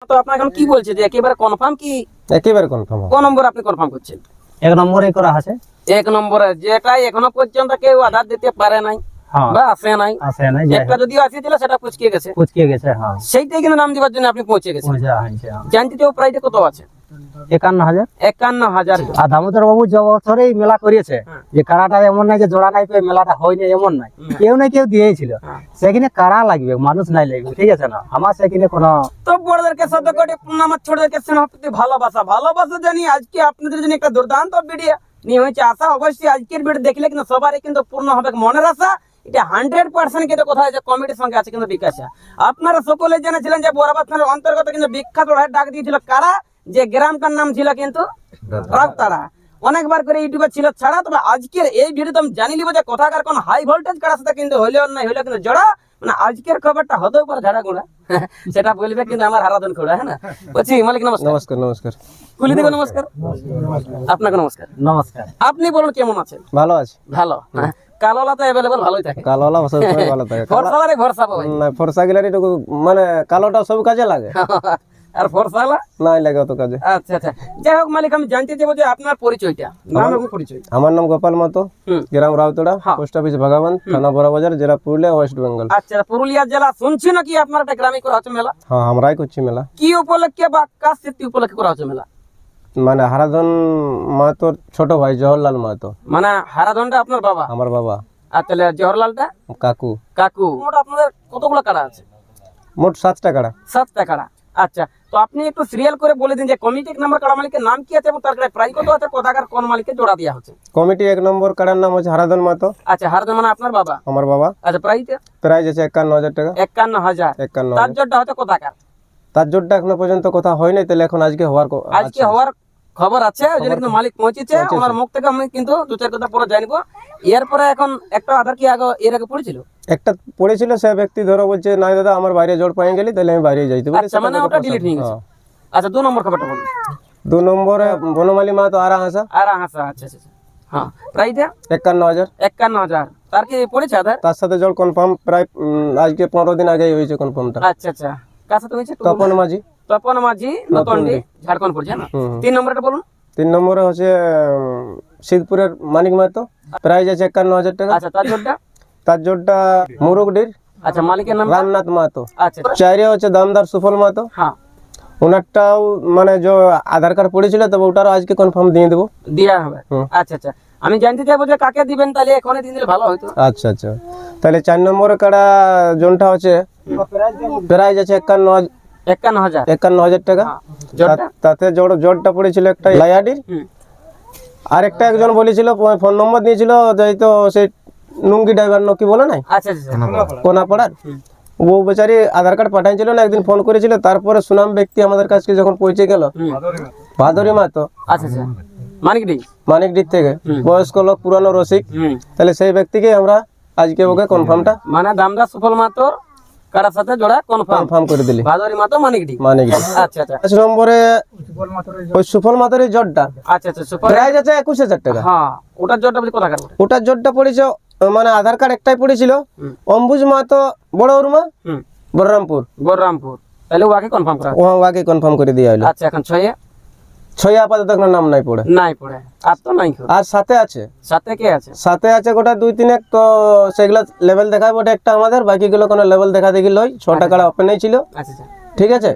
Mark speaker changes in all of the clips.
Speaker 1: তো আপনার এখন কি বলছে যে একেবারে কনফার্ম কি
Speaker 2: একেবারে কনফার্ম
Speaker 1: কোন নম্বর আপনি কনফার্ম করছেন?
Speaker 3: 1 নম্বরে করা আছে।
Speaker 1: 1 নম্বরে যেটাই এখনো পর্যন্ত কেউ আধার দিতে পারে নাই
Speaker 3: হ্যাঁ
Speaker 1: বা আসে নাই,
Speaker 3: আছে না,
Speaker 1: একটা যদিও আসেছিল সেটা পুচকিয়ে গেছে,
Speaker 3: পুচকে গেছে। হ্যাঁ
Speaker 1: সেইটাই কিন্তু নাম দিবার জন্য আপনি পৌঁছে গেছেন।
Speaker 3: পয়সা হয়েছে।
Speaker 1: জানতে চাও প্রাইসটা কত আছে?
Speaker 3: 51,000।
Speaker 1: 51,000।
Speaker 3: আর দামোদর বাবু যে বছরেই মেলা করিয়েছে, যে কাড়াটা এমন নাই যে জোড়া নাই পেয়ে মেলাটা হয়নি, এমন নাই, কেউ না কেউ দিয়েছিল। সেখানে কাড়া লাগবে, মানুষ নাই লাগবে, ঠিক আছে না? আমার সেখানে কোনো
Speaker 1: তো বড়দেরকে শত কোটি প্রণাম, আমার ছোটদেরকে স্নেহ প্রতি ভালোবাসা জানি আজকে আপনাদের জন্য একটা দুর্দান্ত ভিডিও নিয়ে হয়েছে। আশা অবশ্যই আজকের ভিডিও দেখলে কিন্তু সবারই কিন্তু পূর্ণ হবে মনের আশা। এটা 100% কিন্তু কথা হয়েছে কমিটির সঙ্গে আছে কিন্তু বিকাশা। আপনারা সকলে জেনেছিলেন যে বরাবর থানার অন্তর্গত কিন্তু বিখ্যাত ডাক দিয়েছিল কারা, যে গ্রামটার নাম ছিল কিন্তু রাউতাড়া। অনেকবার করে ইউটিউবে ছিল ছাড়া, তবে আজকের এই ভিডিওতে আমি জানি নিব যে কথাকার কোন হাই ভোল্টেজ কারার সাথে কিন্তু হইলেও নাই হইলেও কিন্তু জোড়া, মানে আজকের খবরটা হতেও পারে ঝাড়া গুঁড়া, সেটা বলবে কিন্তু আমার হারাধন খোড়া। হ্যাঁ না বলছি মালিক নমস্কার।
Speaker 2: নমস্কার নমস্কার
Speaker 1: কুলি থেকে নমস্কার। আপনাকে নমস্কার।
Speaker 3: নমস্কার।
Speaker 1: আপনি বলুন কেমন আছেন?
Speaker 2: ভালো আছে।
Speaker 1: ভালো। কালোলা তো অ্যাভেলেবল ভালোই থাকে,
Speaker 2: কালোলা সবসময় ভালো থাকে।
Speaker 1: ফর্সালারে ভরসা পাবে
Speaker 2: না ফর্সা গিলার একটু মানে কালোটা সব কাজে লাগে,
Speaker 1: আর ফর্সালা
Speaker 2: নাই লাগে অত কাজে।
Speaker 1: আচ্ছা আচ্ছা, যাই হোক মালিক আমি জানতে চাইবো যে আপনার পরিচয়টা, নাম এবং পরিচয়।
Speaker 2: আমার নাম গোপাল মাতো, গ্রাম রাউতড়া, পোস্ট অফিস ভাগাবান, থানা বড়বাজার, জেলা পুরুলিয়া, ওয়েস্ট বেঙ্গল।
Speaker 1: আচ্ছা, পুরুলিয়া জেলা। শুনছি নাকি আপনার একটা গ্রামে করা হচ্ছে মেলা?
Speaker 2: হ্যাঁ আমরাই করছি মেলা।
Speaker 1: কি উপলক্ষে বা কার স্মৃতি উপলক্ষে করা হচ্ছে মেলা?
Speaker 2: মানে হারাধন মাহাতোর ছোট ভাই জওহরলাল মাহাতো।
Speaker 1: মানে হারাধনটা আপনার বাবা?
Speaker 2: আমার বাবা।
Speaker 1: আর তাহলে জওহরলালটা
Speaker 2: কাকু।
Speaker 1: কাকু। মোট আপনাদের কতগুলো কাড়া আছে?
Speaker 2: মোট 7টা কাড়া।
Speaker 1: 7টা কাড়া। আচ্ছা, তো আপনি একটু সিরিয়াল করে বলে দিন যে কমিটি 1 নম্বর কাড়া মালিকের নাম কি আছে এবং তার কাড়ায় প্রাইস কত আছে, কোথাকার কোন মালিককে জোড়া দেওয়া হচ্ছে?
Speaker 2: কমিটি 1 নম্বর কাড়ার নাম হচ্ছে হারাধন মাহাতো।
Speaker 1: আচ্ছা, হারাধন মানে আপনার বাবা?
Speaker 2: আমার বাবা।
Speaker 1: আচ্ছা, প্রাইসটা?
Speaker 2: প্রাইস আছে 51,000 টাকা।
Speaker 1: 51,000।
Speaker 2: 51,000।
Speaker 1: তার জোড়টা হচ্ছে কোথাকার?
Speaker 2: তার জোরটা এখনো পর্যন্ত কথা হয়নি, তাহলে এখন আজকে হওয়ার
Speaker 1: আজকে হওয়ার খবর আছে, ওই জন্য কিন্তু মালিক পৌঁছেছে। ওনার মুখ থেকে আমি কিন্তু 2-4 কথা পরে জানবো। এরপরে এখন একটা আধার কি আগে এর আগে পড়েছিল?
Speaker 2: একটা পড়েছিল, সে ব্যক্তি ধরো বলছে না দাদা আমার বাইরে জোর পাই গেলি, তাহলে আমি বাইরে যাইতে বলি।
Speaker 1: আচ্ছা, মানে ওটা ডিলিট হয়ে গেছে। আচ্ছা, 2 নম্বর খবরটা বলুন।
Speaker 2: 2 নম্বরে বনমালী মাহাতো আরা হাসা।
Speaker 1: আচ্ছা আচ্ছা আচ্ছা, হ্যাঁ প্রাইসটা?
Speaker 2: 51,000।
Speaker 1: 51,000। তার কি পড়েছে আধার?
Speaker 2: তার সাথে জোর কনফার্ম প্রায় আজকে 15 দিন আগে হয়েছে কনফার্মটা।
Speaker 1: আচ্ছা আচ্ছা, কার সাথে হয়েছে?
Speaker 2: তপন মাঝি।
Speaker 1: তপন মাঝি, নতুনডি, ঝাড়খণ্ড পড়ছে না? 3 নম্বরটা বলুন।
Speaker 2: 3 নম্বরে হচ্ছে সিদ্ধপুরের মানিক মাহাতো, প্রাইস আছে 51,000 টাকা।
Speaker 1: আচ্ছা, তার জোরটা?
Speaker 2: তার জোরটা মুরুগডির।
Speaker 1: আচ্ছা, মালিকের নাম?
Speaker 2: রামনাথ মাহাতো।
Speaker 1: আচ্ছা,
Speaker 2: 4 হচ্ছে দামদার সুফল মাহাতো।
Speaker 1: হ্যাঁ,
Speaker 2: ওনারটাও মানে যে আধার কার্ড পড়েছিল, তবে ওটারও আজকে কনফার্ম দিয়ে দেবো,
Speaker 1: দেওয়া হবে। আচ্ছা আচ্ছা, আমি জানতে চাইবো যে কাকে দিবেন, তাহলে এখনই দিয়ে দিলে ভালো হতো।
Speaker 2: আচ্ছা আচ্ছা, তাহলে 4 নম্বরে কাড়া জোনটা হচ্ছে প্রাইস আছে 51,000 টাকা। তাতে জোরটা পড়েছিল একটা লায়াডির, আর একটা একজন বলেছিল ফোন নম্বর দিয়েছিল, হয়তো সেই নুঙ্গি ড্রাইভার কি বলে নাই,
Speaker 1: আচ্ছা আচ্ছা,
Speaker 2: কোনাপাড়ার, ও বেচারি আধার কার্ড পাঠাইছিল না, একদিন ফোন করেছিল। তারপরে সুনাম ব্যক্তি আমাদের কাছে যখন পৌঁছে গেল, ভাদরি মাহাতো।
Speaker 1: আচ্ছা আচ্ছা,
Speaker 2: মানিকডির থেকে বয়স্ক লোক, পুরানো রসিক, তাহলে সেই ব্যক্তিকে আমরা আজকে ওকে কনফার্মটা
Speaker 1: মানে দামদার সুফল মাহাতো কারার সাথে জোড়া কনফার্ম
Speaker 2: করে দিলি।
Speaker 1: ভাদরি মাহাতো মানিকডি। আচ্ছা আচ্ছা,
Speaker 2: 5 নম্বরে ওই সুফল মাহাতোর জোরটা।
Speaker 1: আচ্ছা আচ্ছা, সুপার
Speaker 2: প্রাইস আছে 21,000 টাকা।
Speaker 1: হ্যাঁ, ওটার জোরটা বলি কোথাকার?
Speaker 2: ওটার জোরটা পড়েছে মানে আধার কার্ড একটাই পড়েছিল, অম্বুজ মাহাতো, বড় উরমা, বলরামপুর।
Speaker 1: তাহলে ওকে কনফার্ম করা,
Speaker 2: ওকে কনফার্ম করে দেওয়া হলো।
Speaker 1: আচ্ছা, এখন 6
Speaker 2: আপাতত এখন নাম নাই পড়ে।
Speaker 1: আর তো নাই।
Speaker 2: আর সাথে আছে,
Speaker 1: সাথে কে আছে?
Speaker 2: সাথে আছে গোটা 2-3 এক, তো সেগুলা লেভেল দেখাবো। ওটা একটা আমাদের, বাকিগুলো কোনো লেভেল দেখা দেখি লই। 6টা কাড়া ওপেনই ছিল।
Speaker 1: আচ্ছা,
Speaker 2: ঠিক আছে,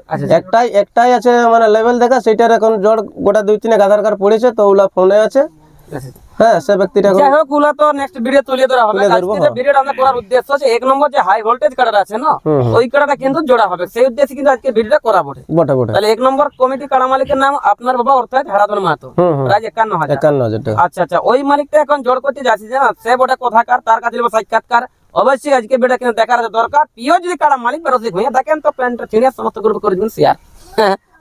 Speaker 2: একটাই আছে মানে লেভেল দেখা, সেটার এখন জোর গোটা 2-3 এক আধার কার্ড পড়েছে, তো ওগুলা ফোনে আছে। হ্যাঁ, সে ব্যক্তিটা
Speaker 1: যাই হোক, ওগুলা তো নেক্সট ভিডিও তুলে ধরা হবে। আজকে যে ভিডিওটা আমরা করার উদ্দেশ্য আছে 1 নম্বর যে হাই ভোল্টেজ কার্ড আছে না, ওই কার্ডটা কিন্তু জোড়া হবে, সেই উদ্দেশ্যে কিন্তু আজকে ভিডিওটা করা বটে। তাহলে 1 নম্বর কমিটি কাড়া মালিকের নাম আপনার বাবা, অর্থাৎ হারাধন মাহাতো, প্রায় 51,000 টাকা। আচ্ছা আচ্ছা, ওই মালিকটা এখন জোর করতে যাচ্ছি যে না, সে বটে কোথাকার, তার কাছে সাক্ষাৎকার অবশ্যই আজকে ভিডিও কিন্তু দেখার দরকার। প্রিয় যদি কাড়া মালিক বা রসিক হয়ে দেখেন, তো প্যান্টটা ছিঁড়ে সমস্ত গ্রুপ করে দিবেন শেয়ার।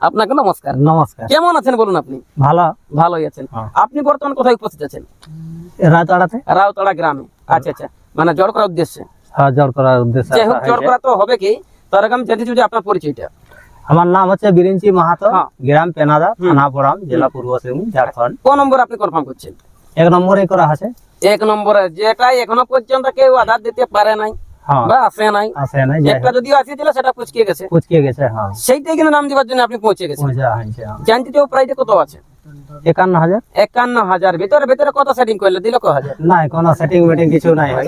Speaker 1: আপনাকে নমস্কার।
Speaker 3: নমস্কার।
Speaker 1: কেমন আছেন বলুন? আপনি ভালোই আছেন। আপনি বর্তমান কোথায় উপস্থিত আছেন? রাউতাড়া গ্রামে। আচ্ছা আচ্ছা, মানে জড় করার উদ্দেশ্যে?
Speaker 3: হ্যাঁ, জড় করার উদ্দেশ্যে।
Speaker 1: যাই হোক, জড় করা তো হবে কি, তার আগে আমি জানতে চাই যে আপনার পরিচয়টা।
Speaker 3: আমার নাম হচ্ছে বিরিঞ্চি মাহাতো, গ্রাম পেনাদা, থানা বড়াম, জেলা পূর্ব সিংভূম, ঝাড়খণ্ড।
Speaker 1: কোন নম্বর আপনি কনফার্ম করছেন?
Speaker 3: 1 নম্বরে করা আছে।
Speaker 1: 1 নম্বরে যেটাই এখনো পর্যন্ত কেউ আধার দিতে পারে নাই
Speaker 3: হ্যাঁ
Speaker 1: বা আসে নাই,
Speaker 3: আসে নাই, যাই
Speaker 1: একটা
Speaker 3: হোক,
Speaker 1: যদিও আসিয়েছিল সেটা কুচকিয়ে গেছে,
Speaker 3: কুচকিয়ে গেছে। হ্যাঁ
Speaker 1: সেইটাই কিন্তু নাম দিবার জন্য আপনি পৌঁছে গেছেন।
Speaker 3: পৌঁছা হয়েছে।
Speaker 1: জানতে চাও প্রাইসটা কত আছে?
Speaker 3: 51,000।
Speaker 1: 51,000 ভিতরে ভিতরে কত সেটিং করলে দিল ক হাজার?
Speaker 3: নাই কোনো সেটিং মিটিং কিছু নাই ভাই।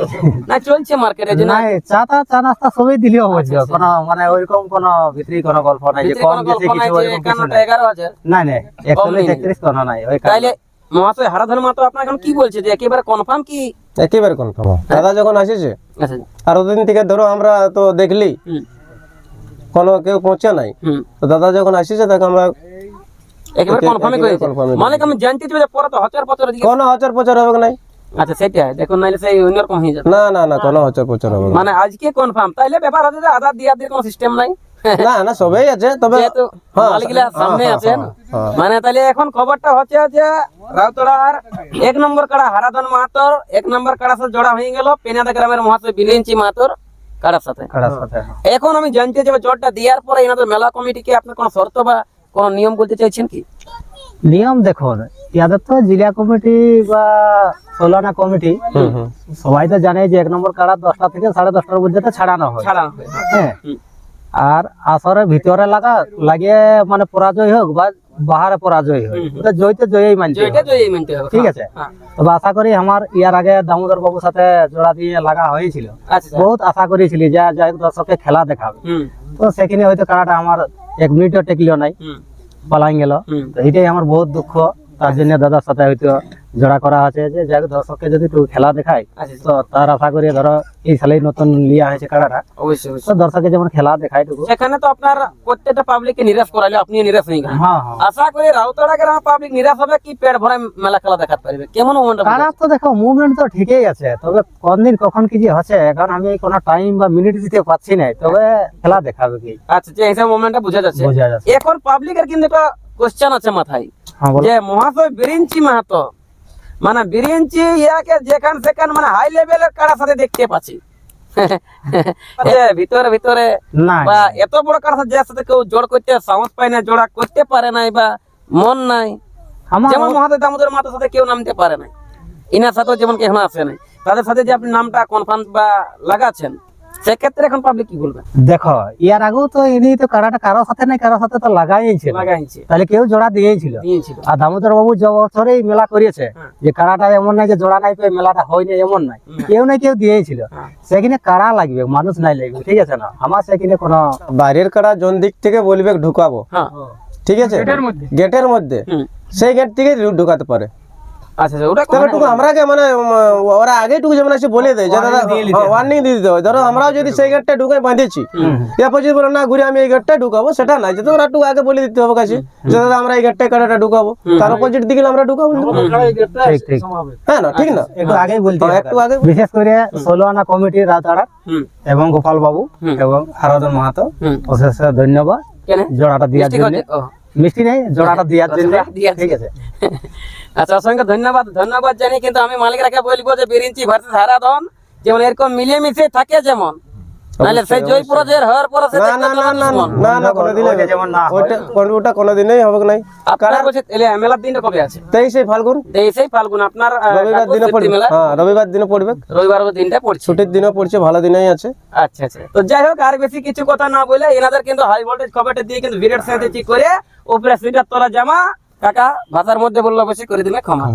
Speaker 1: না চলছে মার্কেটে যে না
Speaker 3: নাই চা নাস্তা সবই দিলে অবশ্য, কোনো মানে ওইরকম কোনো ভিতরি কোনো গল্প নাই যে
Speaker 1: ভিতরে
Speaker 3: কম
Speaker 1: কোনো
Speaker 3: বেশি
Speaker 1: গল্প নাই
Speaker 3: কিছু
Speaker 1: যে
Speaker 3: ওইরকম কিছু
Speaker 1: 51টা
Speaker 3: নাই।
Speaker 1: 11,000।
Speaker 3: নাই নাই 41-33 কোনো নাই ওই
Speaker 1: তাইলে মহাশয় হারাধন মাতো আপনার এখন কি বলছে যে একেবারে কনফার্ম কি?
Speaker 2: একেবারে কনফার্ম। দাদা যখন আসেছে
Speaker 1: আচ্ছা
Speaker 2: আর ওদিন থেকে ধরো আমরা তো দেখলি
Speaker 1: হুম
Speaker 2: কোনো কেউ পৌঁছে নাই,
Speaker 1: হুম
Speaker 2: তো দাদা যখন আসেছে তখন আমরা
Speaker 1: একেবারে কনফার্মই
Speaker 2: একেবারে
Speaker 1: করেছে।
Speaker 2: confirm
Speaker 1: মানে আমি জানতে চাই যে পরে তো হচার পচর দিকে।
Speaker 2: কোনো হচার পচার হবে নাই।
Speaker 1: আচ্ছা সেটাই দেখুন, নাইলে সেই অন্যরকম হয়ে যাবে।
Speaker 2: না না না কোনো হচার পচার হবে না।
Speaker 1: মানে আজকে কনফার্ম, তাইলে ব্যাপার হচ্ছে যে আধার দিয়ে কোনো সিস্টেম নাই।
Speaker 2: না না সবাই আছে, তবে
Speaker 1: যেহেতু
Speaker 2: হ্যাঁ,
Speaker 1: মালিকরা সামনে
Speaker 2: হ্যাঁ,
Speaker 1: আছেন,
Speaker 2: হ্যাঁ।
Speaker 1: মানে তাহলে এখন খবরটা হচ্ছে যে রাউতড়ার 1 নম্বর কাড়া হারাধন মাহাতর 1 নম্বর কাড়ার সাথে জোড়া হয়ে গেল পেনাদা গ্রামের মহাশয় বিলিঞ্চি মাহাতর কাড়ার সাথে।
Speaker 3: কাড়ার সাথে।
Speaker 1: এখন আমি জানতে চাই জোরটা দেওয়ার পরে এনাদের মেলা কমিটিকে আপনার কোনো শর্ত বা কোনো নিয়ম বলতে চাইছেন কি?
Speaker 3: নিয়ম দেখুন, ইয়াদের তো জেলা কমিটি বা সোলানা কমিটি
Speaker 2: হুম হুম
Speaker 3: সবাই তো জানে যে 1 নম্বর কাড়া 10টা থেকে 10:30টার মধ্যে তো ছাড়ানো হয়।
Speaker 1: ছাড়া হবে।
Speaker 3: হ্যাঁ,
Speaker 1: হুম।
Speaker 3: আর আসরের ভিতরে লাগিয়ে মানে পরাজয় হোক বা বাহারে পরাজয় হোক,
Speaker 1: হুম।
Speaker 3: তো জয়তে জয়ই মানছে।
Speaker 1: যেটা জয়ই মানতে হবে।
Speaker 3: ঠিক আছে।
Speaker 1: হ্যাঁ।
Speaker 3: তবে আশা করি আমার ইয়ার আগে দামোদর বাবুর সাথে জোড়া দিয়ে লাগা হয়েছিল,
Speaker 1: আচ্ছা
Speaker 3: বহুত আশা করেছিলি যে যাই হোক দর্শককে খেলা দেখাবে।
Speaker 1: হুম
Speaker 3: তো সেখানে হয়তো কাড়াটা আমার 1 মিনিটও টেকলিও নাই,
Speaker 1: হুম
Speaker 3: পালাই গেল।
Speaker 1: হুম
Speaker 3: তো এটাই আমার বহুত দুঃখ। তার জন্য দাদার সাথে হয়তো জোড়া করা আছে যে যাই হোক দর্শককে যদি একটু খেলা দেখায়,
Speaker 1: আচ্ছা
Speaker 3: তো তার আশা করি ধরো এই সালেই নতুন লিয়া হয়েছে কাড়াটা,
Speaker 1: অবশ্যই
Speaker 3: তো
Speaker 1: অবশ্যই।
Speaker 3: দর্শকে যেমন খেলা দেখায় টুকু।
Speaker 1: সেখানে তো আপনার প্রত্যেকটা পাবলিককে নিরাশ করাইলে আপনিও নিরাশ হয়ে গেলেন।
Speaker 3: হ্যাঁ হ্যাঁ,
Speaker 1: আশা করি রাউতড়া গ্রাম পাবলিক নিরাশ হবে কি পেট ভরে মেলা খেলা দেখাতে পারবে? কেমন মোমেন্ট?
Speaker 3: কাড়া তো দেখো মুভমেন্ট তো ঠিকই আছে, তবে কোন দিন কখন কি যে হচ্ছে এখন আমি কোনো টাইম বা মিনিট দিতে পারছি না, তবে খেলা দেখাবে কি
Speaker 1: আচ্ছা যে হিসাবে মোমেন্টটা বোঝা যাচ্ছে।
Speaker 3: বোঝা যাচ্ছে।
Speaker 1: এখন পাবলিকের কিন্তু একটা কোশ্চেন আছে মাথায়
Speaker 3: হ্যাঁ বলো।
Speaker 1: যে মহাশয় বিরিঞ্চি মাহাতো মানে বিরিঞ্চি ইয়াকে যেখান সেখান মানে হাই লেভেলের কাড়ার সাথে দেখতে পাচ্ছি যে ভিতরে ভিতরে
Speaker 3: না
Speaker 1: বা এত বড় কাড়ার সাথে যার সাথে কেউ জোড় করতে সাহস পায় না, জোড়া করতে পারে নাই বা মন নাই,
Speaker 3: আমার
Speaker 1: যেমন মহাদেব দামোদর মাতার সাথে কেউ নামতে পারে নাই, ইনার সাথেও যেমন কেউ আসে নাই, তাদের সাথে যে আপনি নামটা কনফার্ম বা লাগাচ্ছেন, সেক্ষেত্রে এখন পাবলিক কি বলবে?
Speaker 3: দেখো ইয়ার আগেও তো ইনি তো কাড়াটা কারোর সাথে নাই কারোর সাথে তো লাগাইছিল,
Speaker 1: লাগাইছে
Speaker 3: তাহলে কেউ জোড়া দিয়েছিল।
Speaker 1: দিয়েছিল।
Speaker 3: আর দামোদর বাবু যে বছরেই মেলা করিয়েছে,
Speaker 1: হ্যাঁ।
Speaker 3: যে কাড়াটা এমন নাই যে জোড়া নাই পেয়ে মেলাটা হয়নি এমন নাই, কেউ না কেউ দিয়েছিল।
Speaker 1: হ্যাঁ।
Speaker 3: সেখানে কাড়া লাগবে, মানুষ নাই লাগবে, ঠিক আছে না? আমার সেখানে কোনো
Speaker 2: বাইরের কাড়া জন দিক থেকে বলবে ঢুকাবো,
Speaker 1: হ্যাঁ
Speaker 2: ঠিক আছে, গেটের মধ্যে
Speaker 1: হুম।
Speaker 2: সেই গেট থেকে ঢুকাতে পারে।
Speaker 1: আচ্ছা আচ্ছা, ওটা
Speaker 2: তবে টুকু আমরা মানে ওরা আগে টুকু যেমন এসে বলে দেয় যে দাদা ওয়ার্নিং দিয়ে দিতে হয়। ধরো আমরাও যদি সেই গেটটা ঢুকে বাঁধেছি, এরপর যদি বলো না ঘুরে আমি এই গেটটা ঢুকাবো, সেটা নাই, যেহেতু ওরা টুকু আগে বলে দিতে হবে কাছে যে দাদা আমরা এই গেটটা কাটাটা ঢুকাবো, তার অপোজিট দিকে আমরা ঢুকাবো।
Speaker 3: ঠিক ঠিক
Speaker 2: হ্যাঁ না ঠিক না,
Speaker 3: একটু আগেই বলতে
Speaker 2: হ্যাঁ,
Speaker 3: হবে।
Speaker 2: একটু আগে
Speaker 3: বিশেষ করে ষোলোআনা কমিটির রাউতাড়া
Speaker 1: হুম
Speaker 3: এবং গোপাল বাবু এবং হারাধন মাহাতো
Speaker 1: হুম
Speaker 3: অশেষ ধন্যবাদ
Speaker 1: কেন
Speaker 3: জোড়াটা দেওয়ার
Speaker 1: মিষ্টি
Speaker 3: জন্য।
Speaker 1: খাওয়াতে? ও,
Speaker 3: মিষ্টি নেই, জোড়াটা দেওয়ার জন্য,
Speaker 1: দিয়েছে।
Speaker 3: ঠিক আছে।
Speaker 1: আচ্ছা অসংখ্য ধন্যবাদ ধন্যবাদ জানি, কিন্তু আমি মালিকরাকে বলবো যে বিরিঞ্চি ভার্সেস হারাধন যেমন এরকম মিলিয়ে মিশে থাকে, যেমন নাহলে সেই জয়পুর জয়ের হওয়ার পরে সে
Speaker 2: না
Speaker 1: দেখবে
Speaker 2: না না
Speaker 1: তোমার
Speaker 2: না
Speaker 1: দুশ্মন।
Speaker 2: না না কোনোদিনই
Speaker 3: ওইটা যেমন না হয়।
Speaker 2: ওটা কোনোদিনই হবে নাই।
Speaker 1: আপনার বলছে এলে মেলার দিনটা কবে আছে?
Speaker 2: 23শে ফাল্গুন,
Speaker 1: 23 ফাল্গুন। আপনার
Speaker 2: রবিবার দিনে পড়বে।
Speaker 1: মেলা
Speaker 2: হ্যাঁ রবিবার দিনে পড়বে,
Speaker 1: রবিবার দিনটা পড়ছে।
Speaker 2: ছুটির দিনও পড়ছে, ভালো দিনেই আছে।
Speaker 1: আচ্ছা আচ্ছা, তো যাই হোক আর বেশি কিছু কথা না বলে এনাদের কিন্তু হাই ভোল্টেজ খবরটা দিয়ে কিন্তু ভিডিওর সাথে ঠিক করে উপরে সুইটার তোলা জামা কাকা ভাষার মধ্যে বললো বেশি করে দিলে ক্ষমা।